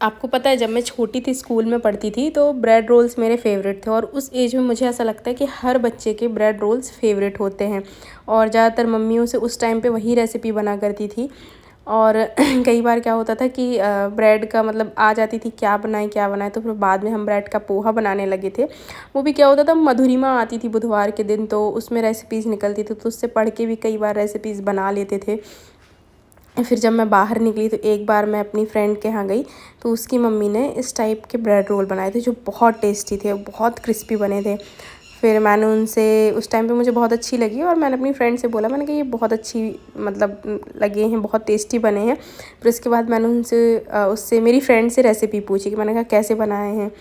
आपको पता है, जब मैं छोटी थी स्कूल में पढ़ती थी तो ब्रेड रोल्स मेरे फेवरेट थे। और उस एज में मुझे ऐसा लगता है कि हर बच्चे के ब्रेड रोल्स फेवरेट होते हैं। और ज़्यादातर मम्मियों से उस टाइम पे वही रेसिपी बना करती थी। और कई बार क्या होता था कि ब्रेड का मतलब आ जाती थी क्या बनाएं, तो फिर बाद में हम ब्रेड का पोहा बनाने लगे थे। वो भी क्या होता था, मधुरिमा आती थी बुधवार के दिन, तो उसमें रेसिपीज़ निकलती थी, तो उससे पढ़ के भी कई बार रेसिपीज़ बना लेते थे। फिर जब मैं बाहर निकली तो एक बार मैं अपनी फ्रेंड के यहाँ गई, तो उसकी मम्मी ने इस टाइप के ब्रेड रोल बनाए थे जो बहुत टेस्टी थे, बहुत क्रिस्पी बने थे। फिर मैंने उनसे, उस टाइम पे मुझे बहुत अच्छी लगी और मैंने अपनी फ्रेंड से बोला, मैंने कहा ये बहुत अच्छी मतलब लगे हैं, बहुत टेस्टी बने हैं। फिर उसके बाद मैंने उससे मेरी फ्रेंड से रेसिपी पूछी कि मैंने कहा कैसे बनाए हैं।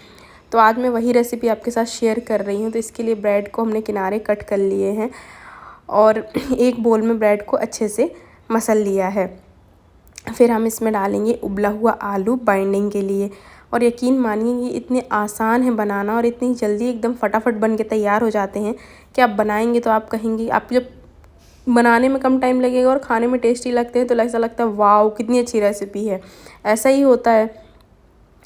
तो आज मैं वही रेसिपी आपके साथ शेयर कर रही हूँ। तो इसके लिए ब्रेड को हमने किनारे कट कर लिए हैं और एक बोल में ब्रेड को अच्छे से मसल लिया है। फिर हम इसमें डालेंगे उबला हुआ आलू बाइंडिंग के लिए। और यकीन मानिए ये इतने आसान है बनाना और इतनी जल्दी एकदम फटाफट बन के तैयार हो जाते हैं कि आप बनाएंगे तो आप कहेंगे, आप जब बनाने में कम टाइम लगेगा और खाने में टेस्टी लगते हैं तो ऐसा लगता है वाओ कितनी अच्छी रेसिपी है। ऐसा ही होता है।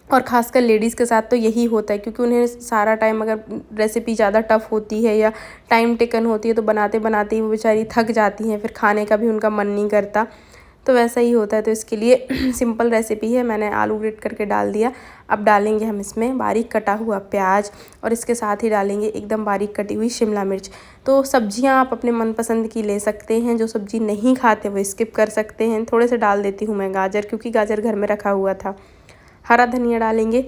और ख़ासकर लेडीज़ के साथ तो यही होता है, क्योंकि उन्हें सारा टाइम, अगर रेसिपी ज़्यादा टफ़ होती है या टाइम टेकन होती है तो बनाते बनाते ही वो बेचारी थक जाती हैं, फिर खाने का भी उनका मन नहीं करता। तो वैसा ही होता है। तो इसके लिए सिंपल रेसिपी है। मैंने आलू ग्रेट करके डाल दिया। अब डालेंगे हम इसमें बारीक कटा हुआ प्याज और इसके साथ ही डालेंगे एकदम बारीक कटी हुई शिमला मिर्च। तो सब्जियां आप अपने मनपसंद की ले सकते हैं, जो सब्ज़ी नहीं खाते वो स्किप कर सकते हैं। थोड़े से डाल देती हूँ मैं गाजर, क्योंकि गाजर घर में रखा हुआ था। हरा धनिया डालेंगे,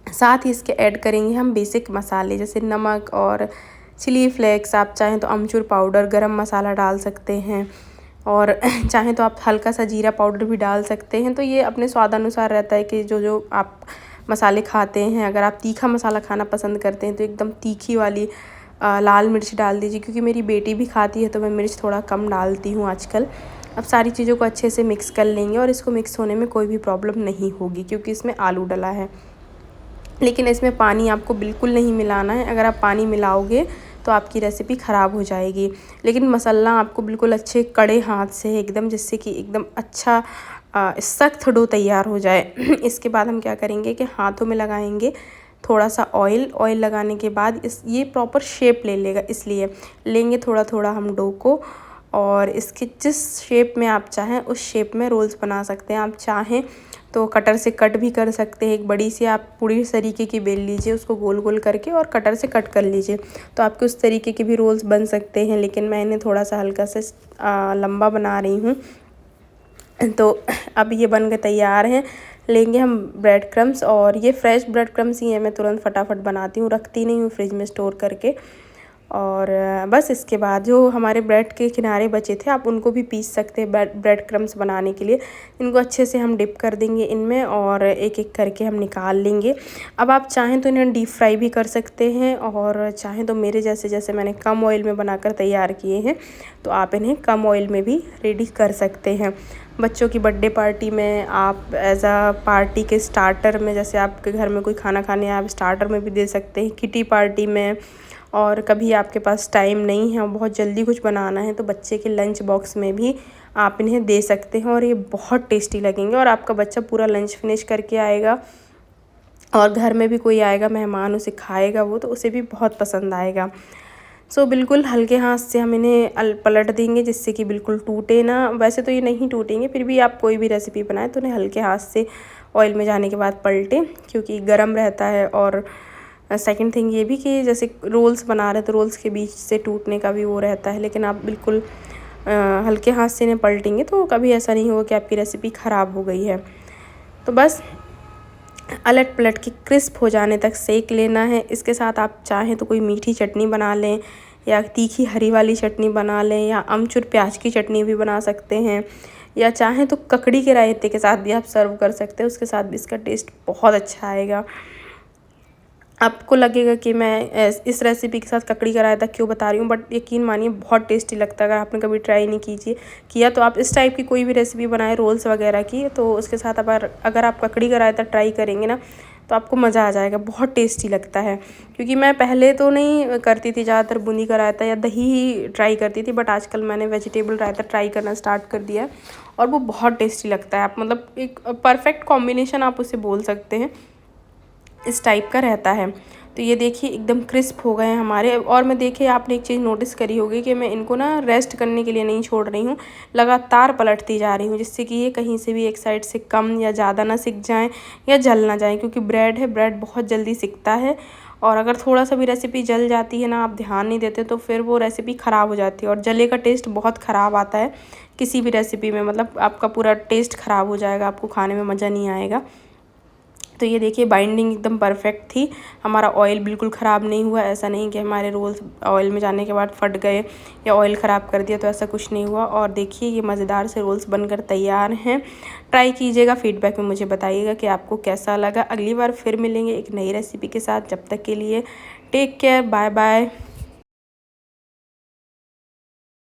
साथ ही इसके ऐड करेंगे हम बेसिक मसाले जैसे नमक और चिली फ्लेक्स। आप चाहें तो अमचूर पाउडर, गरम मसाला डाल सकते हैं और चाहें तो आप हल्का सा जीरा पाउडर भी डाल सकते हैं। तो ये अपने स्वाद अनुसार रहता है कि जो जो आप मसाले खाते हैं। अगर आप तीखा मसाला खाना पसंद करते हैं तो एकदम तीखी वाली लाल मिर्च डाल दीजिए, क्योंकि मेरी बेटी भी खाती है तो मैं मिर्च थोड़ा कम डालती हूँ आजकल। अब सारी चीज़ों को अच्छे से मिक्स कर लेंगे और इसको मिक्स होने में कोई भी प्रॉब्लम नहीं होगी, क्योंकि इसमें आलू डला है। लेकिन इसमें पानी आपको बिल्कुल नहीं मिलाना है। अगर आप पानी मिलाओगे तो आपकी रेसिपी ख़राब हो जाएगी। लेकिन मसाला आपको बिल्कुल अच्छे कड़े हाथ से एकदम, जिससे कि एकदम अच्छा सख्त डो तैयार हो जाए। इसके बाद हम क्या करेंगे कि हाथों में लगाएंगे थोड़ा सा ऑयल लगाने के बाद ये प्रॉपर शेप ले लेगा, इसलिए लेंगे थोड़ा थोड़ा हम डो को। और इसके जिस शेप में आप चाहें उस शेप में रोल्स बना सकते हैं। आप चाहें तो कटर से कट भी कर सकते हैं। एक बड़ी सी आप पूरी इस तरीके की बेल लीजिए, उसको गोल गोल करके और कटर से कट कर लीजिए, तो आपके उस तरीके के भी रोल्स बन सकते हैं। लेकिन मैं इन्हें थोड़ा सा हल्का से लंबा बना रही हूँ। तो अब ये बन के तैयार हैं। लेंगे हम ब्रेड क्रम्स, और ये फ्रेश ब्रेड क्रम्स ही है, मैं तुरंत फटाफट बनाती हूँ, रखती नहीं हूँ फ्रिज में स्टोर करके। और बस इसके बाद जो हमारे ब्रेड के किनारे बचे थे आप उनको भी पीस सकते हैं ब्रेड क्रम्स बनाने के लिए। इनको अच्छे से हम डिप कर देंगे इनमें और एक एक करके हम निकाल लेंगे। अब आप चाहें तो इन्हें डीप फ्राई भी कर सकते हैं, और चाहें तो मेरे जैसे मैंने कम ऑयल में बनाकर तैयार किए हैं तो आप इन्हें कम ऑयल में भी रेडी कर सकते हैं। बच्चों की बर्थडे पार्टी में आप एज आ पार्टी के स्टार्टर में, जैसे आपके घर में कोई खाना खाने आप स्टार्टर में भी दे सकते हैं। किटी पार्टी में, और कभी आपके पास टाइम नहीं है और बहुत जल्दी कुछ बनाना है तो बच्चे के लंच बॉक्स में भी आप इन्हें दे सकते हैं और ये बहुत टेस्टी लगेंगे। और आपका बच्चा पूरा लंच फिनिश करके आएगा और घर में भी कोई आएगा मेहमान, उसे खाएगा वो, तो उसे भी बहुत पसंद आएगा। सो बिल्कुल हल्के हाथ से हम इन्हें पलट देंगे जिससे कि बिल्कुल टूटे ना। वैसे तो ये नहीं टूटेंगे, फिर भी आप कोई भी रेसिपी बनाएं तो उन्हें हल्के हाथ से ऑयल में जाने के बाद पलटें, क्योंकि गर्म रहता है। और सेकंड थिंग ये भी कि जैसे रोल्स बना रहे हैं तो रोल्स के बीच से टूटने का भी वो रहता है, लेकिन आप बिल्कुल हल्के हाथ से इन्हें पलटेंगे तो कभी ऐसा नहीं होगा कि आपकी रेसिपी ख़राब हो गई है। तो बस अलट पलट के क्रिस्प हो जाने तक सेक लेना है। इसके साथ आप चाहें तो कोई मीठी चटनी बना लें, या तीखी हरी वाली चटनी बना लें, या अमचूर प्याज की चटनी भी बना सकते हैं, या चाहें तो ककड़ी के रायते के साथ भी आप सर्व कर सकते हैं। उसके साथ भी इसका टेस्ट बहुत अच्छा आएगा। आपको लगेगा कि मैं इस रेसिपी के साथ ककड़ी का रायता क्यों बता रही हूँ, बट यकीन मानिए बहुत टेस्टी लगता है। अगर आपने कभी ट्राई नहीं किया तो आप इस टाइप की कोई भी रेसिपी बनाएं रोल्स वगैरह की, तो उसके साथ अगर आप ककड़ी का रायता ट्राई करेंगे ना तो आपको मज़ा आ जाएगा, बहुत टेस्टी लगता है। क्योंकि मैं पहले तो नहीं करती थी, ज़्यादातर बूंदी का रायता या दही ही ट्राई करती थी, बट आजकल मैंने वेजिटेबल रायता ट्राई करना स्टार्ट कर दिया है और वो बहुत टेस्टी लगता है। आप मतलब एक परफेक्ट कॉम्बिनेशन आप उसे बोल सकते हैं, इस टाइप का रहता है। तो ये देखिए एकदम क्रिस्प हो गए हैं हमारे। और मैं देखिए आपने एक चीज़ नोटिस करी होगी कि मैं इनको ना रेस्ट करने के लिए नहीं छोड़ रही हूँ, लगातार पलटती जा रही हूँ, जिससे कि ये कहीं से भी एक साइड से कम या ज़्यादा ना सिक जाएँ या जल ना जाएँ, क्योंकि ब्रेड है, ब्रेड बहुत जल्दी सिकता है। और अगर थोड़ा सा भी रेसिपी जल जाती है ना, आप ध्यान नहीं देते, तो फिर वो रेसिपी ख़राब हो जाती है और जले का टेस्ट बहुत ख़राब आता है किसी भी रेसिपी में। मतलब आपका पूरा टेस्ट ख़राब हो जाएगा, आपको खाने में मज़ा नहीं आएगा। तो ये देखिए बाइंडिंग एकदम परफेक्ट थी, हमारा ऑयल बिल्कुल ख़राब नहीं हुआ। ऐसा नहीं कि हमारे रोल्स ऑयल में जाने के बाद फट गए या ऑयल ख़राब कर दिया, तो ऐसा कुछ नहीं हुआ। और देखिए ये मज़ेदार से रोल्स बनकर तैयार हैं। ट्राई कीजिएगा, फीडबैक में मुझे बताइएगा कि आपको कैसा लगा। अगली बार फिर मिलेंगे एक नई रेसिपी के साथ। जब तक के लिए टेक केयर, बाय बाय।